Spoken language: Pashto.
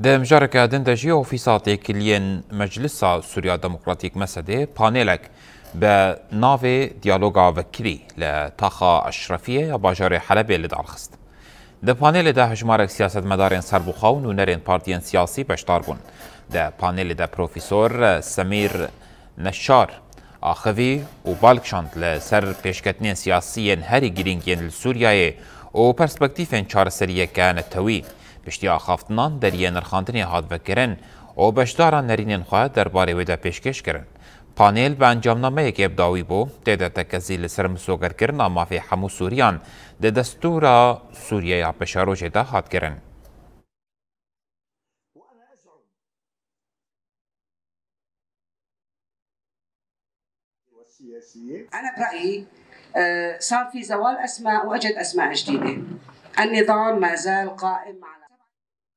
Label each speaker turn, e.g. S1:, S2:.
S1: ده مجاركة دندجي وفيساتي كليين مجلس سوريا ديمقراطيك مسدي بانيلك بنافي ديالوغا وكري لطاقة أشرفية يا باجاري حلبي اللي دار خست. ده بانيل ده هجمارك سياسة مدارين سربوخا ونونرين بارتيان سياسي بشتاربون. ده بانيل ده بروفيسور سمير نشار آخذي وبالكشانت لسر بيشكتنين سياسيين هاري جرينجين لسوريا و پرسپکتیفین چارەسەریە کە نەتەوی پشتیا خافتنان دەریە نرخاندنی هات vekirên û beşdaran nerînên xwe derbarê wê de pêşkêş kirin. Panêl bi encamnameyekê bidawî bû, tê de tekezî li ser misogerkirina mafê hemû Sûriyan di destûra Sûriyeya Peşarojê de hat kirin.
S2: أنا برأيي صار في زوال أسماء وأجد أسماء جديدة. النظام ما زال قائم على